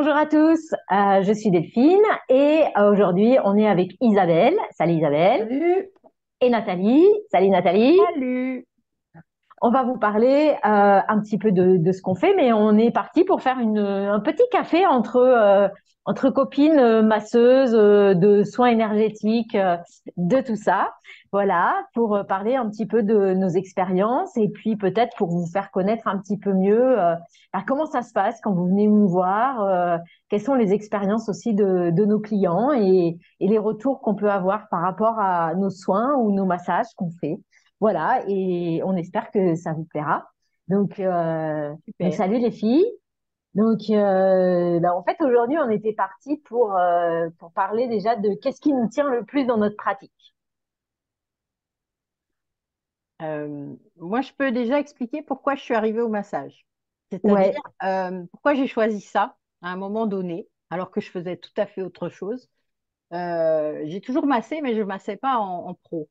Bonjour à tous, je suis Delphine et aujourd'hui on est avec Isabelle, salut Isabelle, Salut, et Nathalie, salut Nathalie. salut. On va vous parler un petit peu de ce qu'on fait, mais on est parti pour faire un petit café entre copines masseuses, de soins énergétiques, de tout ça. Voilà, pour parler un petit peu de nos expériences et puis peut-être pour vous faire connaître un petit peu mieux comment ça se passe quand vous venez nous voir, quelles sont les expériences aussi de nos clients et les retours qu'on peut avoir par rapport à nos soins ou nos massages qu'on fait. Voilà, et on espère que ça vous plaira. Donc, euh, donc, Super. salut les filles. En fait, aujourd'hui, on était parti pour parler déjà de qu'est-ce qui nous tient le plus dans notre pratique. Moi, je peux déjà expliquer pourquoi je suis arrivée au massage. C'est-à-dire Ouais. pourquoi j'ai choisi ça à un moment donné, alors que je faisais tout à fait autre chose. J'ai toujours massé, mais je ne massais pas en pro.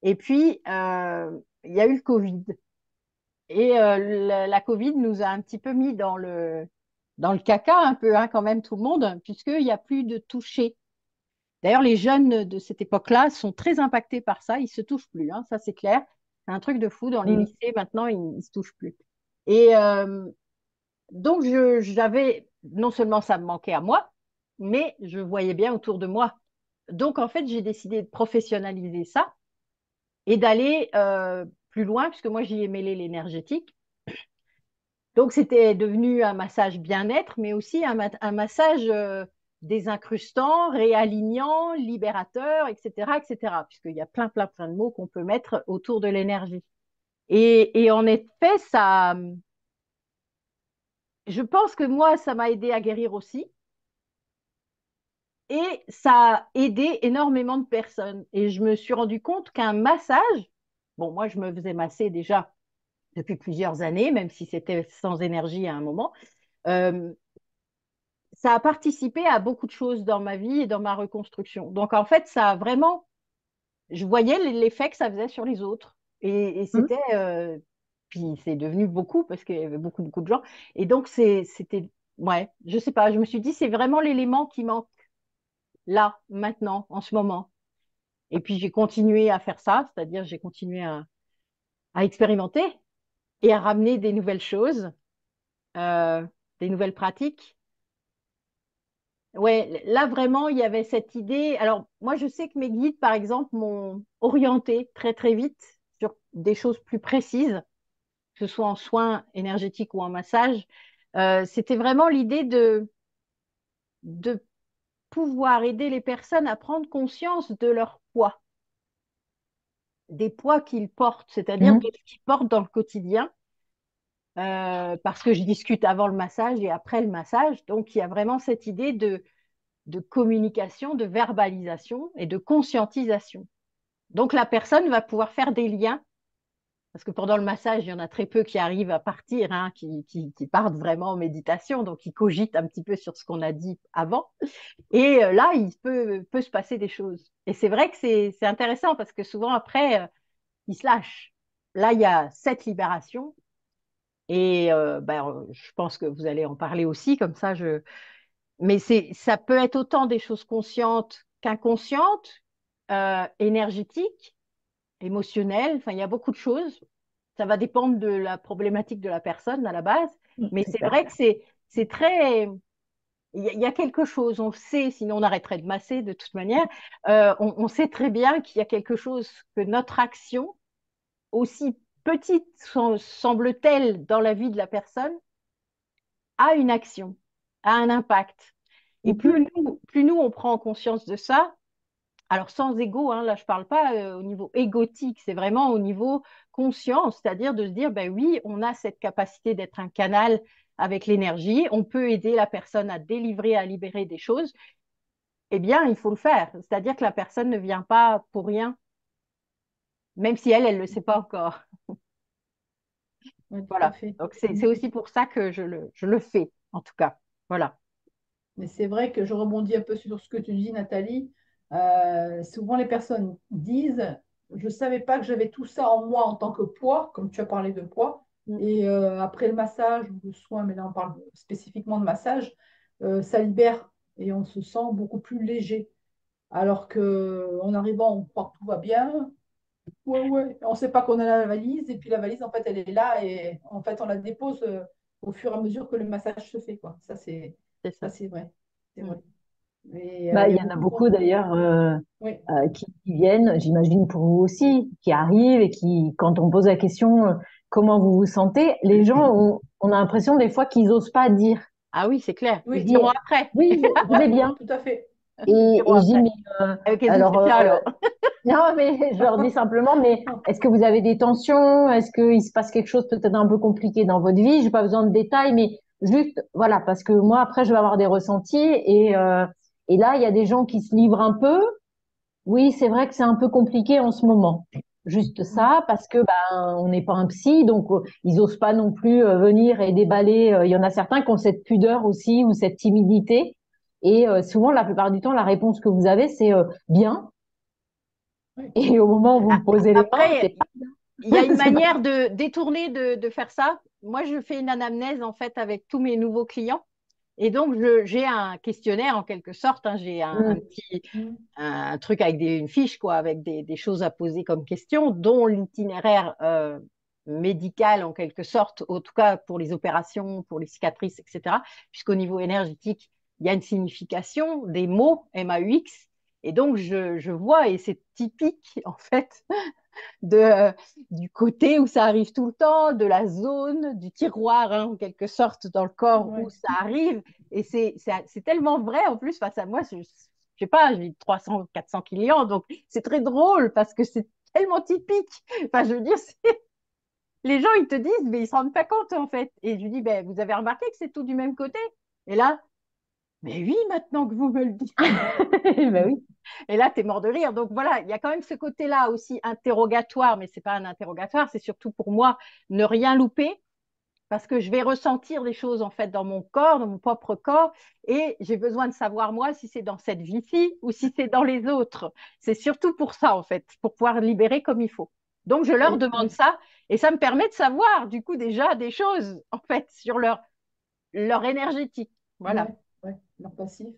Et puis, il y a eu le Covid. Et la Covid nous a un petit peu mis dans le caca, un peu, hein, quand même, tout le monde, puisqu'il n'y a plus de toucher. D'ailleurs, les jeunes de cette époque-là sont très impactés par ça. Ils ne se touchent plus, hein, ça c'est clair. C'est un truc de fou. Dans les Mm. lycées, maintenant, ils ne se touchent plus. Et donc, j'avais, non seulement ça me manquait à moi, mais je voyais bien autour de moi. Donc, en fait, j'ai décidé de professionnaliser ça et d'aller plus loin, puisque moi, j'y ai mêlé l'énergétique. Donc, c'était devenu un massage bien-être, mais aussi un massage désincrustant, réalignant, libérateur, etc., etc., puisqu'il y a plein, plein, plein de mots qu'on peut mettre autour de l'énergie. Et en effet, je pense que moi, ça m'a aidé à guérir aussi, et ça a aidé énormément de personnes. Et je me suis rendu compte qu'un massage, bon, moi, je me faisais masser déjà depuis plusieurs années, même si c'était sans énergie à un moment. Euh, Ça a participé à beaucoup de choses dans ma vie et dans ma reconstruction. Donc, en fait, ça a vraiment, je voyais l'effet que ça faisait sur les autres. Et Mm. c'était, puis c'est devenu beaucoup parce qu'il y avait beaucoup, beaucoup de gens. Et donc, c'était, ouais, je sais pas, je me suis dit, c'est vraiment l'élément qui manque là, maintenant, en ce moment. Et puis, j'ai continué à faire ça, c'est-à-dire, j'ai continué à expérimenter et à ramener des nouvelles choses, euh, des nouvelles pratiques. Ouais, là vraiment, il y avait cette idée. Alors, moi, je sais que mes guides, par exemple, m'ont orienté très, très vite sur des choses plus précises, que ce soit en soins énergétiques ou en massage. C'était vraiment l'idée de pouvoir aider les personnes à prendre conscience de leur poids, des poids qu'ils portent, c'est-à-dire de Mm. ce qu'ils portent dans le quotidien, parce que je discute avant le massage et après le massage. Donc, il y a vraiment cette idée de communication, de verbalisation et de conscientisation. Donc la personne va pouvoir faire des liens, parce que pendant le massage, il y en a très peu qui arrivent à partir, hein, qui partent vraiment en méditation, donc ils cogitent un petit peu sur ce qu'on a dit avant. Et là, peut se passer des choses. Et c'est vrai que c'est intéressant, parce que souvent après, ils se lâchent. Là, il y a cette libération. Et je pense que vous allez en parler aussi, comme ça, mais ça peut être autant des choses conscientes qu'inconscientes, énergétiques, émotionnelles. Enfin, il y a beaucoup de choses. Ça va dépendre de la problématique de la personne à la base. Mm. Mais C'est c'est clair. vrai que c'est très. Il y a quelque chose, on sait, sinon on arrêterait de masser de toute manière. On sait très bien qu'il y a quelque chose, que notre action, aussi petite semble-t-elle dans la vie de la personne, a une action, a un impact. Et Mhm. plus nous on prend conscience de ça, alors sans ego, hein, là je ne parle pas au niveau égotique, c'est vraiment au niveau conscience, c'est-à-dire de se dire, ben oui, on a cette capacité d'être un canal avec l'énergie, on peut aider la personne à délivrer, à libérer des choses, eh bien il faut le faire. C'est-à-dire que la personne ne vient pas pour rien, même si elle ne le sait pas encore. Oui, tout à Voilà. fait. Donc Mm. c'est aussi pour ça que je le fais, en tout cas. Voilà. Mais c'est vrai que je rebondis un peu sur ce que tu dis, Nathalie. Souvent, les personnes disent, je ne savais pas que j'avais tout ça en moi en tant que poids, comme tu as parlé de poids. Mm. Et après le massage ou le soin, mais là on parle spécifiquement de massage, ça libère et on se sent beaucoup plus léger. Alors que en arrivant, on croit que tout va bien. Ouais, ouais. On ne sait pas qu'on a la valise et puis la valise, en fait, elle est là et en fait, on la dépose au fur et à mesure que le massage se fait, quoi. C'est Ça, ça. c'est vrai. C'est Mm. vrai. Mais Bah, il y il a y en a beaucoup de beaucoup monde. d'ailleurs Oui, qui viennent, j'imagine pour vous aussi, qui arrivent et qui, quand on pose la question comment vous vous sentez, les gens on a l'impression des fois qu'ils osent pas dire. Ah oui, c'est clair. Je Ils oui, dis diront après. oui, je vais bien. tout à fait. Et, Ils diront et je dis après. mais Qu'est-ce que tu alors fais ça alors? non mais je leur dis simplement mais est-ce que vous avez des tensions? Est-ce qu'il se passe quelque chose peut-être un peu compliqué dans votre vie? J'ai pas besoin de détails, mais juste voilà parce que moi après je vais avoir des ressentis et là il y a des gens qui se livrent un peu. Oui, c'est vrai que c'est un peu compliqué en ce moment. Juste ça, parce que ben on n'est pas un psy, donc ils osent pas non plus venir et déballer. Il y en a certains qui ont cette pudeur aussi ou cette timidité. Et souvent, la plupart du temps, la réponse que vous avez, c'est bien. Oui. Et au moment où vous me posez les mains, Après, c'est pas, il y a une c'est pas. manière de détourner de faire ça. Moi, je fais une anamnèse en fait avec tous mes nouveaux clients. Et donc, j'ai un questionnaire en quelque sorte, hein. J'ai un Mm. petit Mm. un truc avec une fiche, quoi, avec des choses à poser comme questions, dont l'itinéraire médical en quelque sorte, en tout cas pour les opérations, pour les cicatrices, etc. Puisqu'au niveau énergétique, il y a une signification des mots MAUX. Et donc, je vois, et c'est typique en fait de, du côté où ça arrive tout le temps, de la zone, du tiroir, hein, en quelque sorte, dans le corps où Ouais. ça arrive. Et c'est tellement vrai en plus face à moi. Je sais pas, j'ai 300, 400 clients, donc c'est très drôle parce que c'est tellement typique. Enfin, je veux dire, les gens, ils te disent, mais ils ne se rendent pas compte en fait. Et je lui dis, ben, vous avez remarqué que c'est tout du même côté? Et là, mais oui, maintenant que vous me le dites. Ben oui. Et là, tu es mort de rire. Donc voilà, il y a quand même ce côté-là aussi interrogatoire, mais ce n'est pas un interrogatoire, c'est surtout pour moi ne rien louper parce que je vais ressentir des choses en fait dans mon corps, dans mon propre corps, et j'ai besoin de savoir moi si c'est dans cette vie-ci ou si c'est dans les autres. C'est surtout pour ça en fait, pour pouvoir libérer comme il faut. Donc je leur demande Et, ça et ça me permet de savoir du coup déjà des choses en fait sur leur énergétique. Voilà, ouais, ouais, leur passif.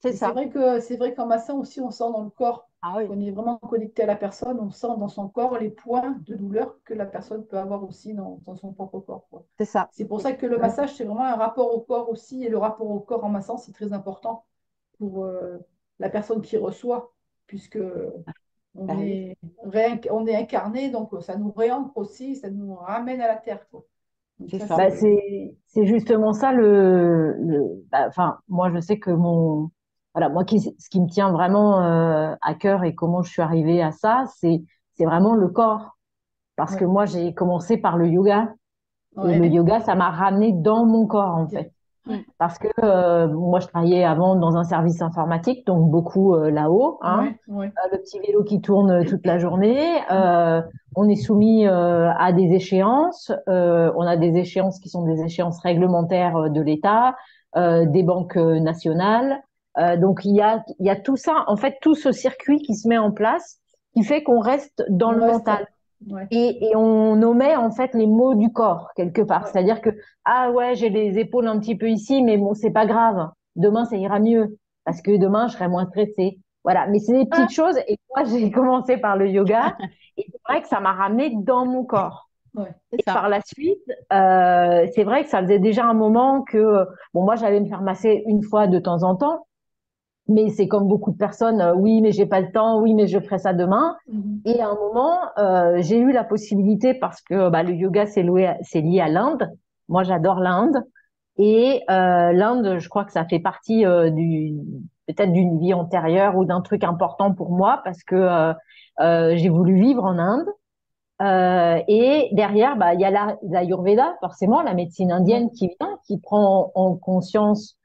c'est Et ça. c'est vrai qu'en massant aussi, on sent dans le corps Ah oui, qu'on est vraiment connecté à la personne, on sent dans son corps les points de douleur que la personne peut avoir aussi dans son propre corps, quoi. c'est ça. C'est pour ça que le massage, c'est vraiment un rapport au corps aussi, et le rapport au corps en massant, c'est très important pour la personne qui reçoit, puisque Bah oui, on est incarné, donc ça nous réancre aussi, ça nous ramène à la terre, quoi. Donc c'est ça, ça. Bah, c'est... c'est justement ça bah, enfin, moi, je sais que voilà, moi, ce qui me tient vraiment à cœur et comment je suis arrivée à ça, c'est vraiment le corps. Parce que Ouais, moi, j'ai commencé par le yoga. Et le ouais, yoga, ça m'a ramené dans mon corps, en fait. direct. Ouais, Parce que moi, je travaillais avant dans un service informatique, donc beaucoup là-haut, hein. ouais, ouais. Le petit vélo qui tourne toute la journée. On est soumis à des échéances. On a des échéances qui sont des échéances réglementaires de l'État, des banques nationales. Donc il y a tout ça, en fait, tout ce circuit qui se met en place, qui fait qu'on reste dans On le reste. mental. Ouais, Et on omet en fait les mots du corps quelque part. ouais, C'est-à-dire que ah ouais, j'ai les épaules un petit peu ici, mais bon, c'est pas grave. Demain, ça ira mieux parce que demain, je serai moins stressée. Voilà. Mais c'est des petites choses. Et moi, j'ai commencé par le yoga et c'est vrai que ça m'a ramené dans mon corps. ouais. C'est Et ça. par la suite, c'est vrai que ça faisait déjà un moment que bon, moi, j'allais me faire masser une fois de temps en temps. Mais c'est comme beaucoup de personnes, oui, mais j'ai pas le temps, oui, mais je ferai ça demain. Mhm. Et à un moment, j'ai eu la possibilité parce que bah, le yoga c'est lié à l'Inde. Moi, j'adore l'Inde et l'Inde, je crois que ça fait partie du peut-être d'une vie antérieure ou d'un truc important pour moi parce que j'ai voulu vivre en Inde. Et derrière, bah, il y a l'Ayurveda, forcément, la médecine Ouais, indienne qui vient, qui prend en conscience,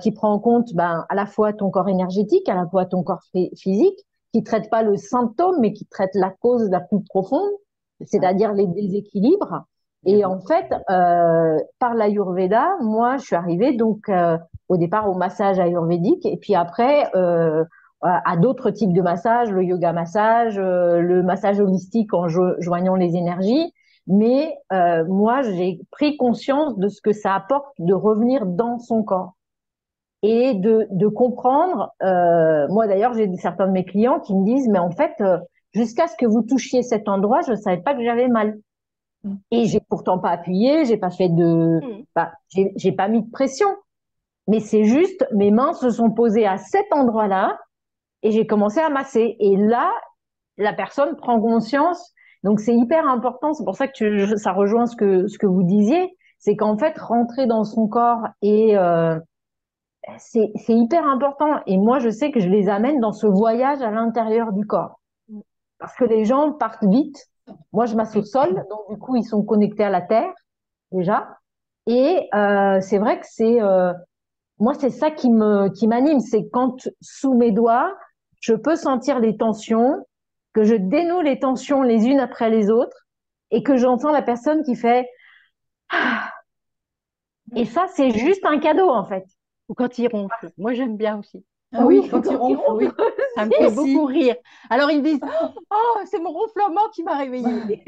qui prend en compte ben, à la fois ton corps énergétique, à la fois ton corps physique, qui traite pas le symptôme, mais qui traite la cause la plus profonde, C'est ça. c'est-à-dire les déséquilibres. Eh Et oui. en fait, par l'Ayurveda, moi, je suis arrivée donc au départ au massage ayurvédique, et puis après à d'autres types de massages, le yoga massage, le massage holistique en joignant les énergies. Mais moi, j'ai pris conscience de ce que ça apporte de revenir dans son corps. et de comprendre. Moi, d'ailleurs, j'ai certains de mes clients qui me disent, mais en fait, jusqu'à ce que vous touchiez cet endroit, je ne savais pas que j'avais mal. Mm. Et j'ai pourtant pas appuyé, j'ai pas fait de, Mm. bah, j'ai pas mis de pression. Mais c'est juste, mes mains se sont posées à cet endroit-là et j'ai commencé à masser. Et là, la personne prend conscience. Donc c'est hyper important. C'est pour ça que ça rejoint ce que vous disiez, c'est qu'en fait rentrer dans son corps et c'est hyper important. Et moi, je sais que je les amène dans ce voyage à l'intérieur du corps. Parce que les gens partent vite. Moi, je masse au sol, donc du coup, ils sont connectés à la terre déjà. Et c'est vrai que moi, c'est ça qui m'anime, c'est quand sous mes doigts, je peux sentir les tensions, que je dénoue les tensions les unes après les autres, et que j'entends la personne qui fait. Et ça, c'est juste un cadeau en fait. Ou quand il ronfle. Moi, j'aime bien aussi. Ah oui, Oui, quand il quand il ronfle, ronfle. oui. Ça me Moi fait aussi. beaucoup rire. Alors, ils me disent, oh, c'est mon ronflement qui m'a réveillée.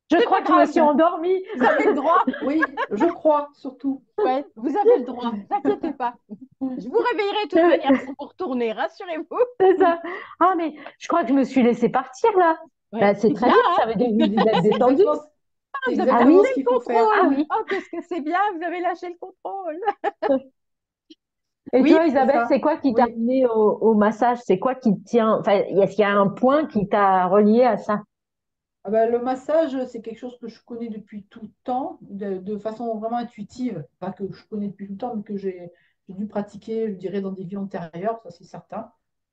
Je C'est crois pas que je me suis grave, endormie. vous avez le droit. Oui, je crois, surtout. Ouais, vous avez le droit, ne vous inquiétez pas. Je vous réveillerai de toute manière pour vous retourner, rassurez-vous. C'est ça. Ah, mais je crois que je me suis laissée partir là. Ouais, Bah, c'est c'est très bien, bien, hein? ça veut dire que vous êtes C'est détendu. exactement, c'est Vous avez Ah lâché oui? exactement ce le qu'il faut faire. Ah contrôle. oui. Oh, qu'est-ce que c'est bien, vous avez lâché le contrôle. Et Oui, toi, C'est Isabelle, ça. c'est quoi qui t'a Oui. amené au massage? C'est quoi qui te tient? Enfin, est-ce qu'il y a un point qui t'a relié à ça? Ah ben, le massage, c'est quelque chose que je connais depuis tout le temps, de façon vraiment intuitive. Pas que je connais depuis tout le temps, mais que j'ai dû pratiquer, je dirais, dans des vies antérieures, ça c'est certain.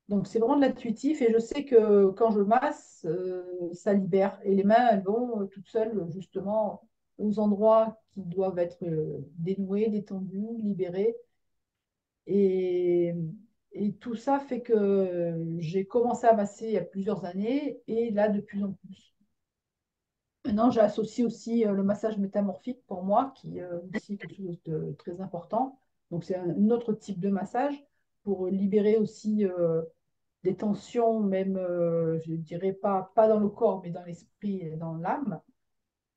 Donc c'est vraiment de l'intuitif et je sais que quand je masse, ça libère. Et les mains, elles vont toutes seules, justement, aux endroits qui doivent être dénoués, détendus, libérés. Et, et tout ça fait que j'ai commencé à masser il y a plusieurs années et là, de plus en plus. Maintenant, j'associe aussi le massage métamorphique pour moi, qui est aussi quelque chose de très important. Donc, c'est un autre type de massage pour libérer aussi des tensions, même, je ne dirais pas dans le corps, mais dans l'esprit et dans l'âme.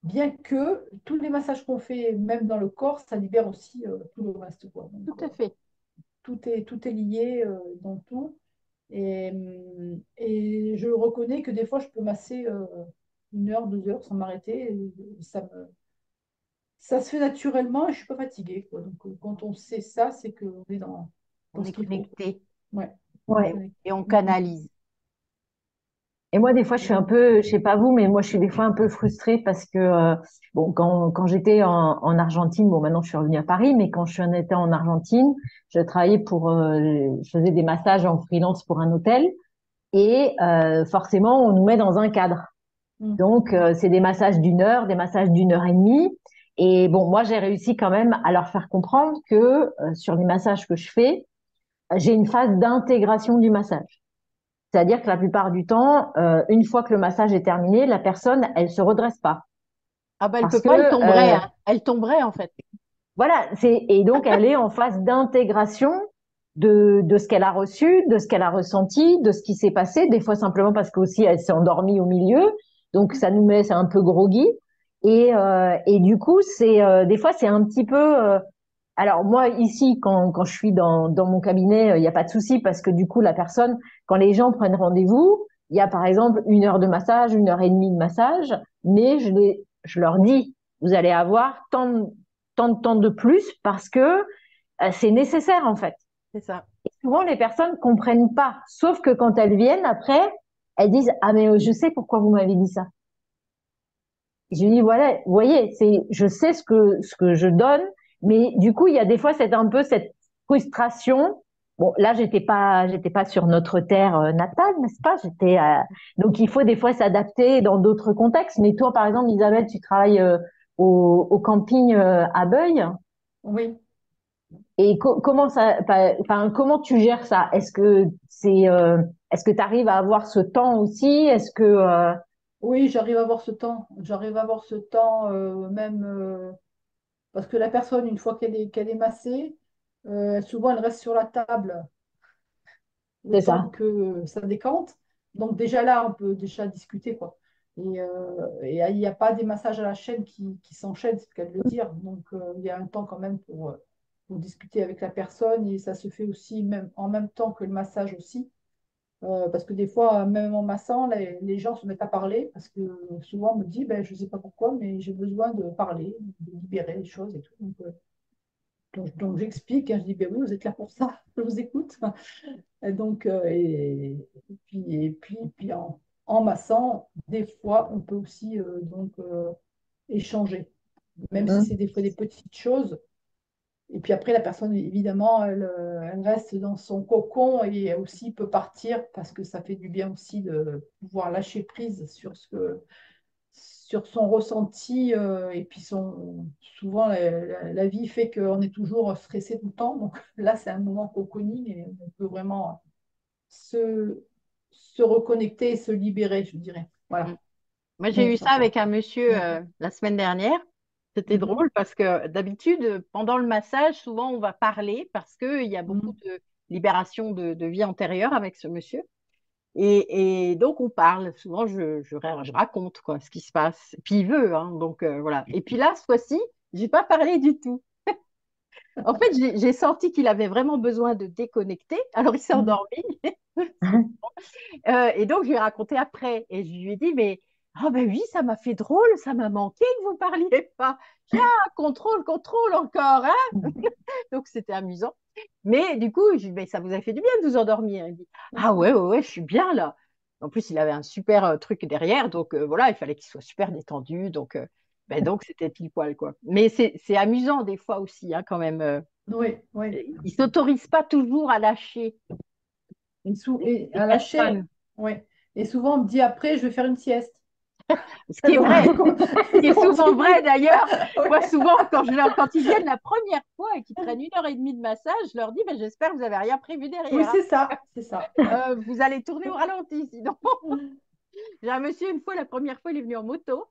Bien que tous les massages qu'on fait, même dans le corps, ça libère aussi tout le reste, quoi. Donc, tout à fait. tout est lié dans tout. Et je reconnais que des fois, je peux masser 1 heure, 2 heures sans m'arrêter. Et ça se fait naturellement et je ne suis pas fatiguée, quoi. Donc, quand on sait ça, c'est qu'on est dans On ce est qu'il faut. connecté Ouais, on est Ouais. connecté. et on canalise. Et moi, des fois, je suis un peu, je sais pas vous, mais moi, je suis des fois un peu frustrée parce que, bon, quand j'étais en Argentine, bon, maintenant, je suis revenue à Paris, mais quand je étais en Argentine, je travaillais je faisais des massages en freelance pour un hôtel et forcément, on nous met dans un cadre. Mm. Donc, c'est des massages d'1 heure, des massages d'1 heure et demie. Et bon, moi, j'ai réussi quand même à leur faire comprendre que sur les massages que je fais, j'ai une phase d'intégration du massage. C'est-à-dire que la plupart du temps, une fois que le massage est terminé, la personne, elle se redresse pas. Ah ben, elle Parce peut que, pas, elle tomberait, hein. Elle tomberait, en fait. voilà, et donc elle est en phase d'intégration de ce qu'elle a reçu, de ce qu'elle a ressenti, de ce qui s'est passé, des fois simplement parce qu'aussi elle s'est endormie au milieu, donc ça nous met, c'est un peu groggy. Et du coup, des fois, c'est un petit peu, alors moi ici, quand je suis dans mon cabinet, il n'y a pas de souci parce que du coup la personne, quand les gens prennent rendez-vous, il y a par exemple 1 heure de massage, 1 heure et demie de massage, mais je leur dis, vous allez avoir tant de temps de plus parce que c'est nécessaire en fait. C'est ça. Et souvent les personnes comprennent pas, sauf que quand elles viennent après, elles disent ah mais je sais pourquoi vous m'avez dit ça. Je lui dis voilà, vous voyez, je sais ce que je donne, mais du coup il y a des fois un peu cette frustration. Bon là j'étais pas sur notre terre natale, n'est-ce pas? Donc il faut des fois s'adapter dans d'autres contextes. Mais toi par exemple Isabelle, tu travailles au camping à Beuil. Oui. Et comment tu gères ça? Est-ce que tu arrives à avoir ce temps aussi? Oui, j'arrive à avoir ce temps. J'arrive à avoir ce temps, même parce que la personne, une fois qu'elle est massée, souvent elle reste sur la table le C'est temps ça. que ça décante. Donc déjà là, on peut déjà discuter, quoi. Et il n'y a pas des massages à la chaîne qui s'enchaînent, c'est le cas de le dire. Donc il y a un temps quand même pour discuter avec la personne et ça se fait aussi même, en même temps que le massage aussi. Parce que des fois, même en massant, les gens se mettent à parler parce que souvent on me dit, ben, je ne sais pas pourquoi, mais j'ai besoin de parler, de libérer les choses et tout. Donc, j'explique, hein, je dis, ben oui, vous êtes là pour ça, je vous écoute. Et puis en massant, des fois, on peut aussi échanger, même si Mhm. c'est des fois des petites choses. Et puis après, la personne, évidemment, elle reste dans son cocon et elle aussi peut partir parce que ça fait du bien aussi de pouvoir lâcher prise sur son ressenti. Et puis souvent, la vie fait qu'on est toujours stressé tout le temps. Donc là, c'est un moment cocooning et on peut vraiment se, se reconnecter et se libérer, je dirais. Mm. Voilà. Moi, j'ai Donc eu ça, ça ça. avec un monsieur Mm. la semaine dernière. C'était Mhm. drôle parce que d'habitude, pendant le massage, souvent on va parler parce qu'il y a beaucoup Mhm. de libération de vie antérieure avec ce monsieur. Et donc, on parle. Souvent, je raconte quoi, ce qui se passe. Puis il veut, hein, donc voilà. Et puis là, ce fois-ci, j'ai pas parlé du tout. En fait, j'ai senti qu'il avait vraiment besoin de déconnecter. Alors, il s'est Mhm. endormi. Et donc, je lui ai raconté après. Et je lui ai dit, mais ah ben oui, ça m'a fait drôle, ça m'a manqué que vous ne parliez pas. Ah, contrôle, contrôle encore, hein. Donc, c'était amusant. Mais du coup, je lui ai dit, mais ça vous a fait du bien de vous endormir. Il dit, ah ouais, ouais, ouais, je suis bien là. En plus, il avait un super truc derrière. Donc, voilà, il fallait qu'il soit super détendu. Donc c'était pile poil, quoi. Mais c'est amusant des fois aussi, hein, quand même. Oui, oui. Il ne s'autorise pas toujours à lâcher Et les à lâcher, personnes. oui. Et souvent, on me dit après, je vais faire une sieste. Ce qui est Donc, vrai, ce qui il est souvent vrai continue. d'ailleurs. Moi, Ouais. souvent, quand ils viennent la première fois et qu'ils prennent 1 heure et demie de massage, je leur dis, ben, j'espère que vous n'avez rien prévu Oui, derrière, hein. c'est ça, c'est ça. Ouais. Vous allez tourner au ralenti, sinon. J'ai un monsieur, une fois, la première fois, il est venu en moto.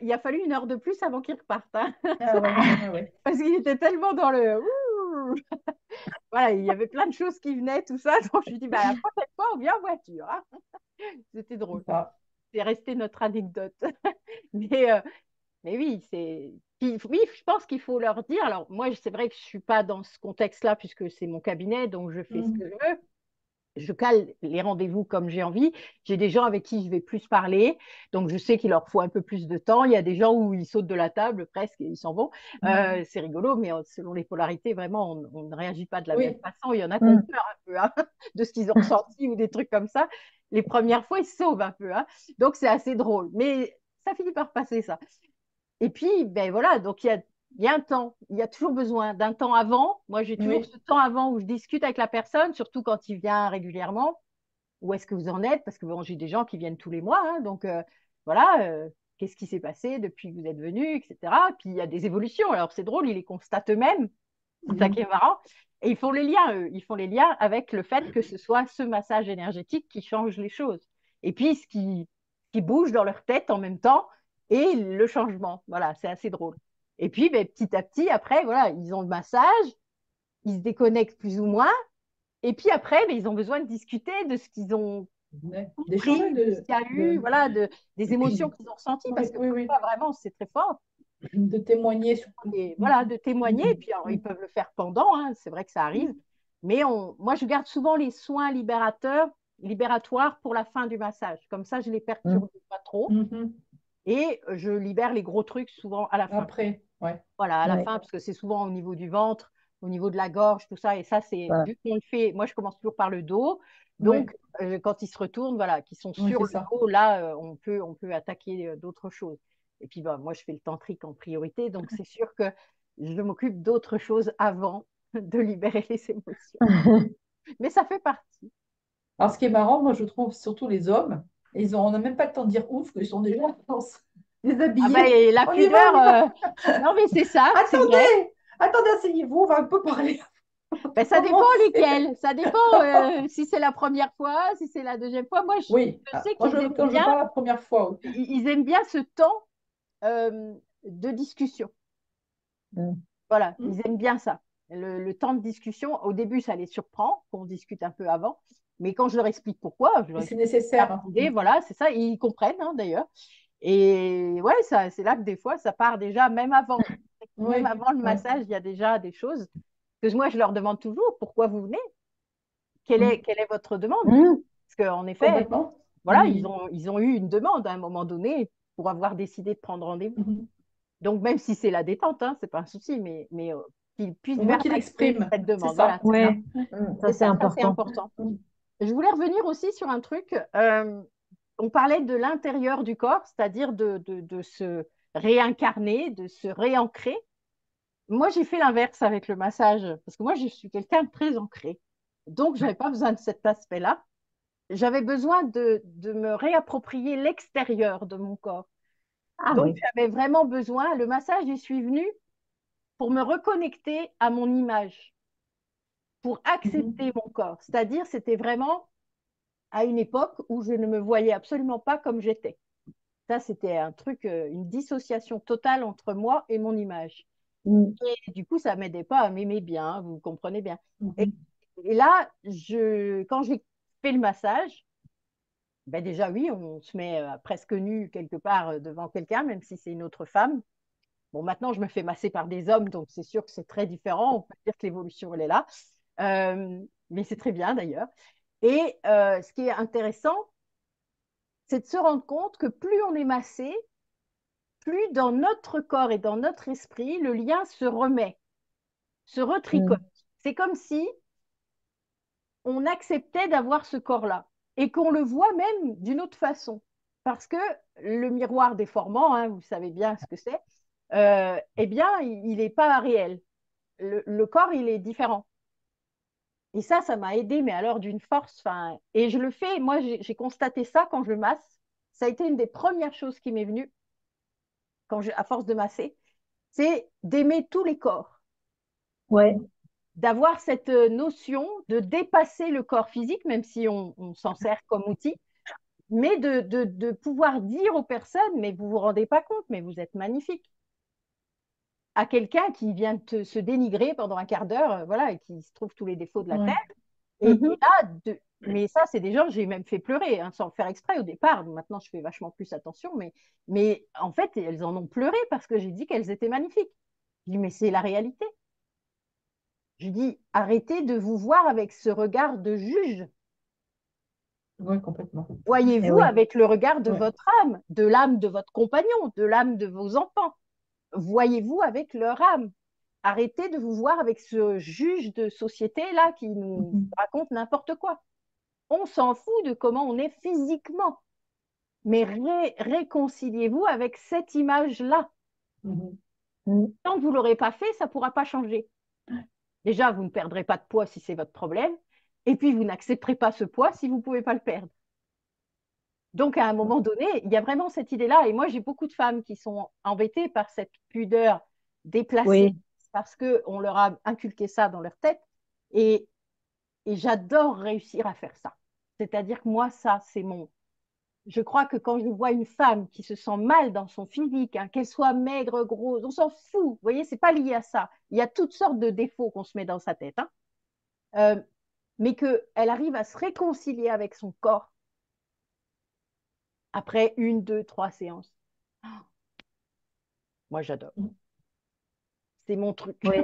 Il a fallu 1 heure de plus avant qu'il reparte, hein. Ah ouais, ouais, ouais. Parce qu'il était tellement dans le... Ouh. Voilà, il y avait plein de choses qui venaient, tout ça. Donc, je lui dis, bah, la prochaine fois, on vient en voiture, hein. C'était C'est drôle. ça. C'est resté notre anecdote. Mais, euh, mais oui, oui, je pense qu'il faut leur dire. Alors, moi, c'est vrai que je ne suis pas dans ce contexte-là puisque c'est mon cabinet, donc je fais ce que Mm. je veux. Je cale les rendez-vous comme j'ai envie. J'ai des gens avec qui je vais plus parler, donc je sais qu'il leur faut un peu plus de temps. Il y a des gens où ils sautent de la table presque et ils s'en vont. Mm. C'est rigolo, mais selon les polarités, vraiment, on ne réagit pas de la même Oui, façon. Il y en a qui ont Mhm. peur un peu, hein, de ce qu'ils ont ressenti ou des trucs comme ça. Les premières fois, ils se sauvent un peu, hein. Donc c'est assez drôle, mais ça finit par passer ça. Et puis, ben voilà, donc il y a un temps, il y a toujours besoin d'un temps avant. Moi, j'ai toujours oui. ce temps avant où je discute avec la personne, surtout quand il vient régulièrement. Où est-ce que vous en êtes? Parce que bon, j'ai des gens qui viennent tous les mois, hein, donc voilà, qu'est-ce qui s'est passé depuis que vous êtes venu, etc. Puis il y a des évolutions. Alors c'est drôle, ils les constatent eux-mêmes, c'est ça qui Mhm. est marrant. Et ils font les liens, eux. Ils font les liens avec le fait que ce soit ce massage énergétique qui change les choses. Et puis qui bouge dans leur tête en même temps et le changement. Voilà, c'est assez drôle. Et puis ben, petit à petit, après, voilà, ils ont le massage, ils se déconnectent plus ou moins. Et puis après, ben, ils ont besoin de discuter de ce qu'ils ont Ouais. compris, D'échanger, de ce qu'il y a eu, voilà, des émotions qu'ils ont ressenties, Oui, parce que oui, oui. parfois, vraiment, c'est très fort. De témoigner surtout. Et Mm. voilà, de témoigner, et Mm. puis alors, ils Mm. peuvent le faire pendant, hein, c'est vrai que ça arrive. Mais moi, je garde souvent les soins libératoires pour la fin du massage. Comme ça, je ne les Mhm. perturbe pas trop. Mhm. Et je libère les gros trucs souvent à la fin. Après, ouais. Voilà, à la Ouais, fin, parce que c'est souvent au niveau du ventre, au niveau de la gorge, tout ça. Et ça, c'est voilà. vu qu'on le fait, moi, je commence toujours par le dos. Oui, Donc, quand ils se retournent, voilà, qu'ils sont oui, sur c'est le ça. dos, là, on peut attaquer d'autres choses. Et puis, bah, moi, je fais le tantrique en priorité. Donc, c'est sûr que je m'occupe d'autres choses avant de libérer les émotions. Mais ça fait partie. Alors, ce qui est marrant, moi, je trouve surtout les hommes, on n'a même pas le temps de dire ouf, qu'ils sont déjà Ah ben, déshabillés. et la On y va, pudeur, on y va. non, mais c'est ça, c'est vrai. Attendez, attendez, asseyez-vous, on va un peu parler. Ben, ça dépend Commencer. lesquels. Ça dépend si c'est la première fois, si c'est la deuxième fois. Moi, Oui, je sais moi, qu'ils aiment quand je bien, parle la première fois, oui. ils aiment bien ce temps de discussion. Mhm. Voilà, Hmm. ils aiment bien ça. Le temps de discussion, au début, ça les surprend qu'on discute un peu avant. Mais quand je leur explique pourquoi, je leur Et c'est explique la nécessaire, hein. idée, voilà, c'est ça, ils comprennent, hein, d'ailleurs. Et ouais, ça, c'est là que des fois, ça part déjà même avant. même Oui, avant le oui. massage, il y a déjà des choses que moi, je leur demande toujours, pourquoi vous venez? Quelle est votre demande? Mhm. Parce qu'en effet, Complètement. voilà, Oui. ils ont eu une demande à un moment donné pour avoir décidé de prendre rendez-vous. Mhm. Donc, même si c'est la détente, hein, c'est pas un souci, qu'ils puissent Au moins qu'il verbaliser exprime. cette C'est demande. Voilà, ça. c'est ça. Ouais, ça C'est c'est ça, c'est important. important. Mm. Je voulais revenir aussi sur un truc. On parlait de l'intérieur du corps, c'est-à-dire de se réincarner, de se réancrer. Moi, j'ai fait l'inverse avec le massage, parce que moi, je suis quelqu'un de très ancré. Donc, je n'avais pas besoin de cet aspect-là. J'avais besoin de me réapproprier l'extérieur de mon corps. Ah Donc, oui. j'avais vraiment besoin, le massage, j'y suis venue pour me reconnecter à mon image, pour Mhm. accepter mon corps. C'est-à-dire, c'était vraiment à une époque où je ne me voyais absolument pas comme j'étais. Ça, c'était un truc, une dissociation totale entre moi et mon image. Mm. Et du coup, ça ne m'aidait pas à m'aimer bien, vous comprenez bien. Et, Mhm. et là, quand j'ai fait le massage, ben déjà, oui, on se met presque nu quelque part devant quelqu'un, même si c'est une autre femme. Bon, maintenant, je me fais masser par des hommes, donc c'est sûr que c'est très différent. On peut dire que l'évolution, elle est là. Mais c'est très bien d'ailleurs. Et ce qui est intéressant, c'est de se rendre compte que plus on est massé, plus dans notre corps et dans notre esprit, le lien se remet, se retricote. Mm. C'est comme si on acceptait d'avoir ce corps-là et qu'on le voit même d'une autre façon. Parce que le miroir déformant, hein, vous savez bien ce que c'est, eh bien, il n'est pas réel. Le corps, il est différent. Et ça m'a aidé, mais alors d'une force. Fin, et je le fais, moi, j'ai constaté ça quand je masse. Ça a été une des premières choses qui m'est venue à force de masser, c'est d'aimer tous les corps, Ouais. d'avoir cette notion de dépasser le corps physique, même si on s'en sert comme outil, mais de pouvoir dire aux personnes, mais vous ne vous rendez pas compte, mais vous êtes magnifique. À quelqu'un qui vient se dénigrer pendant un quart d'heure, voilà, et qui se trouve tous les défauts de la terre. Ouais. Et Mhm. là, mais ça, c'est des gens, j'ai même fait pleurer, hein, sans le faire exprès au départ. Maintenant, je fais vachement plus attention, mais en fait, elles en ont pleuré parce que j'ai dit qu'elles étaient magnifiques. Je dis, mais c'est la réalité. Je dis, arrêtez de vous voir avec ce regard de juge. Oui, complètement. Eh Voyez-vous oui. avec le regard de Ouais. votre âme, de l'âme de votre compagnon, de l'âme de vos enfants. Voyez-vous avec leur âme. Arrêtez de vous voir avec ce juge de société-là qui nous Mhm. raconte n'importe quoi. On s'en fout de comment on est physiquement, mais réconciliez-vous avec cette image-là. Mhm. Mm. Tant que vous ne l'aurez pas fait, ça ne pourra pas changer. Déjà, vous ne perdrez pas de poids si c'est votre problème, et puis vous n'accepterez pas ce poids si vous ne pouvez pas le perdre. Donc, à un moment donné, il y a vraiment cette idée-là. Et moi, j'ai beaucoup de femmes qui sont embêtées par cette pudeur déplacée Oui. parce qu'on leur a inculqué ça dans leur tête. Et, et j'adore réussir à faire ça. C'est-à-dire que moi, ça, c'est mon... Je crois que quand je vois une femme qui se sent mal dans son physique, hein, qu'elle soit maigre, grosse, on s'en fout. Vous voyez, c'est pas lié à ça. Il y a toutes sortes de défauts qu'on se met dans sa tête. Hein. Euh, mais qu'elle arrive à se réconcilier avec son corps après une, deux, trois séances. Moi, j'adore. C'est mon truc. Oui.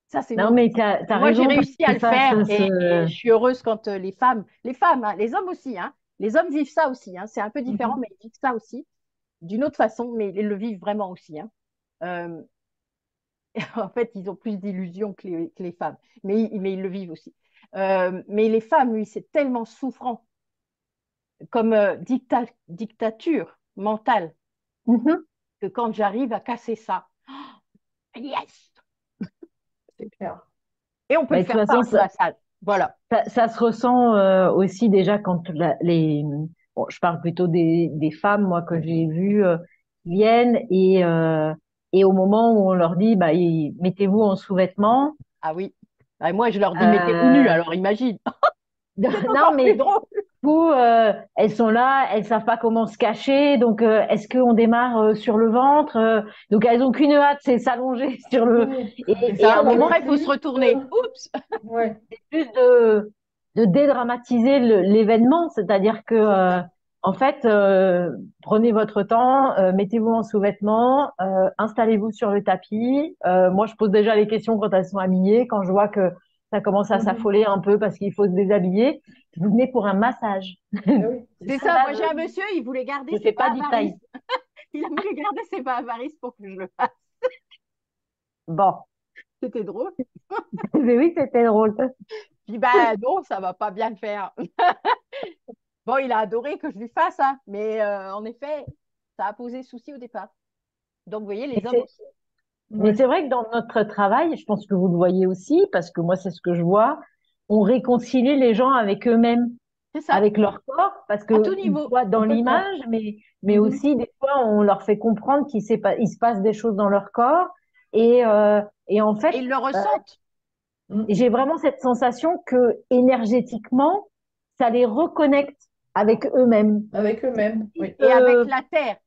Ça, c'est Non, mon mais truc. t'as Et moi, j'ai raison parce réussi à que le faire ça et se. je suis heureuse quand les femmes, hein, les hommes aussi, hein, les hommes vivent ça aussi. Hein, c'est un peu différent, Mhm. mais ils vivent ça aussi d'une autre façon, mais ils le vivent vraiment aussi. Hein. Euh, en fait, ils ont plus d'illusions que les femmes, mais ils le vivent aussi. Mais les femmes, oui, c'est tellement souffrant comme dictature mentale Mhm. que quand j'arrive à casser ça, yes! C'est clair. Et on peut le Mais de toute faire par façon, le massage. Voilà. ça se ressent aussi déjà quand les. Bon, je parle plutôt des femmes, moi, que j'ai vues qui viennent et au moment où on leur dit, bah, mettez-vous en sous-vêtements. Ah oui. Ah, moi, je leur dis, mettez-vous nus, Euh, alors imagine. C'est non, encore plus mais drôle. où elles sont là, elles savent pas comment se cacher, donc est-ce qu'on démarre sur le ventre donc elles ont qu'une hâte, c'est s'allonger sur le Oui, c'est et à Ça. un ça, Et dans moment les après, il faut se pubs. retourner. Oups. Ouais. c'est juste de dédramatiser l'événement, c'est-à-dire que C'est ça. En fait, prenez votre temps, mettez-vous en sous-vêtements, installez-vous sur le tapis. Moi, je pose déjà les questions quand elles sont habillées. Quand je vois que ça commence à Mhm. s'affoler un peu parce qu'il faut se déshabiller, vous venez pour un massage. Ah oui, c'est C'est ça. ça, Là, moi j'ai un monsieur, il voulait garder je ses fais bas pas à varices. d'Italie. Il a voulu garder ses bas à varices pour que je le fasse. Bon, C'était drôle. mais oui, c'était drôle. Puis bah non, ça va pas bien le faire. Bon, il a adoré que je lui fasse, hein, mais en effet, ça a posé souci au départ. Donc, vous voyez, Mais les hommes c'est, aussi. mais Ouais. c'est vrai que dans notre travail, je pense que vous le voyez aussi, parce que moi, c'est ce que je vois, on réconcilie les gens avec eux-mêmes, C'est ça, avec leur corps, parce à tout que ils niveau. voient dans Complètement. l'image, mais Mhm. aussi des fois, on leur fait comprendre il se passe des choses dans leur corps. Et en fait, Et ils le euh, ressentent. Mhm. j'ai vraiment cette sensation que énergétiquement, ça les reconnecte avec eux-mêmes. Avec eux-mêmes, oui. Et avec la terre.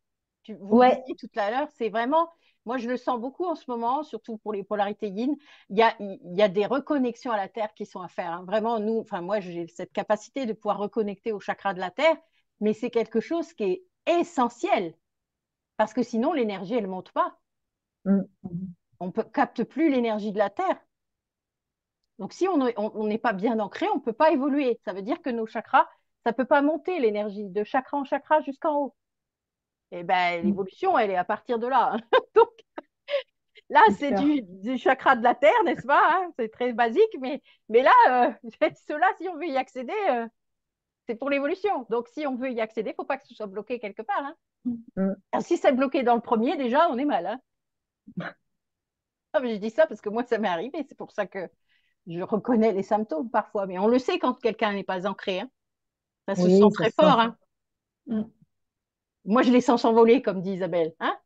Vous le Ouais, disiez tout à l'heure, c'est vraiment, moi je le sens beaucoup en ce moment, surtout pour les polarités yin, il y a des reconnexions à la terre qui sont à faire, hein. Vraiment, nous, enfin moi j'ai cette capacité de pouvoir reconnecter au chakra de la terre, mais c'est quelque chose qui est essentiel, parce que sinon l'énergie, elle ne monte pas. mm, Mhm. On ne capte plus l'énergie de la terre. Donc si on n'est pas bien ancré, on ne peut pas évoluer. Ça veut dire que nos chakras, ça ne peut pas monter l'énergie de chakra en chakra jusqu'en haut. Et ben Mhm. l'évolution, elle est à partir de là, hein. Donc là, C'est c'est clair. du chakra de la terre, n'est-ce pas, hein. C'est très basique, mais là, cela, si on veut y accéder, c'est pour l'évolution. Donc si on veut y accéder, il ne faut pas que ce soit bloqué quelque part, hein. mm. Alors, si c'est bloqué dans le premier, déjà, on est mal, hein. Ah, mais je dis ça parce que moi, ça m'est arrivé. C'est pour ça que je reconnais les symptômes parfois. Mais on le sait quand quelqu'un n'est pas ancré, hein. Ça se sent Oui, ça très se sent. fort, hein. Mhm. Moi, je les sens s'envoler, comme dit Isabelle, hein.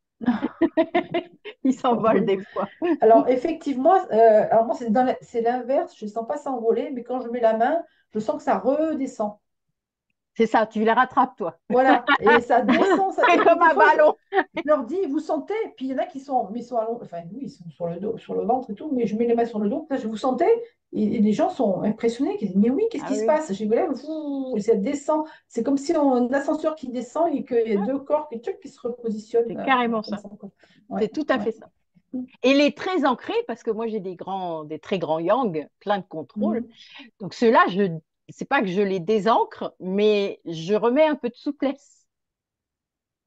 Ils s'envolent Oui. des fois. Alors, effectivement, alors moi, c'est l'inverse. Je ne sens pas s'envoler, mais quand je mets la main, je sens que ça redescend. C'est ça, tu les rattrapes, toi. Voilà. Et ça descend. C'est Et puis, comme des un fois, ballon. je leur dis, vous sentez? Puis, il y en a qui sont, mais ils sont enfin, oui, ils sont sur le dos, sur le ventre et tout, mais je mets les mains sur le dos. Là, je vous sentez? Et les gens sont impressionnés. Ils disent, mais oui, qu'est-ce Ah qui se oui, passe? J'ai dit, voilà, et ça descend. C'est comme si on a un ascenseur qui descend et qu'il y a oui, deux corps qui se repositionnent c'est carrément comme ça. ça, quoi. Ouais, C'est tout à ouais. fait ça. Et les très ancrés, parce que moi j'ai des très grands yang, plein de contrôle. Mhm. Donc ceux-là, c'est pas que je les désancre, mais je remets un peu de souplesse.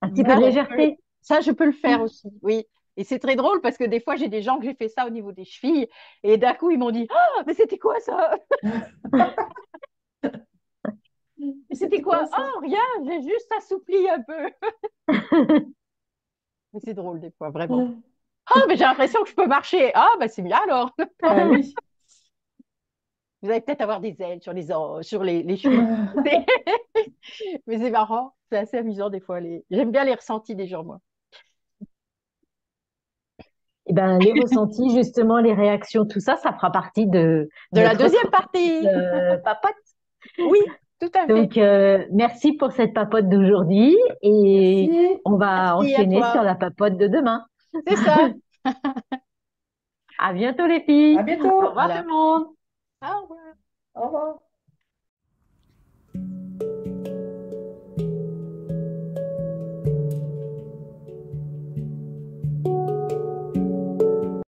Un petit peu Ça, de je légèreté. je peux le faire aussi, oui. Et c'est très drôle parce que des fois, j'ai des gens que j'ai fait ça au niveau des chevilles et d'un coup, ils m'ont dit, ah, mais c'était quoi ça? Mais c'était C'était quoi quoi? ça? Oh, rien, j'ai juste assoupli un peu. Mais c'est drôle des fois, vraiment. Ah, mais j'ai l'impression que je peux marcher. Ah, bah c'est bien alors. Ah oui. Vous allez peut-être avoir des ailes sur les chevilles. Mais c'est marrant, c'est assez amusant des fois. J'aime bien les ressentis des gens, moi. Eh ben, les ressentis, justement, les réactions, tout ça, ça fera partie de De la notre autre deuxième petite partie. papote. Oui, tout à fait. Donc, merci pour cette papote d'aujourd'hui et Merci. on va Merci à enchaîner sur toi. la papote de demain. C'est ça. À bientôt les À filles. Au bientôt. revoir tout Voilà. le monde. Au revoir. Au revoir.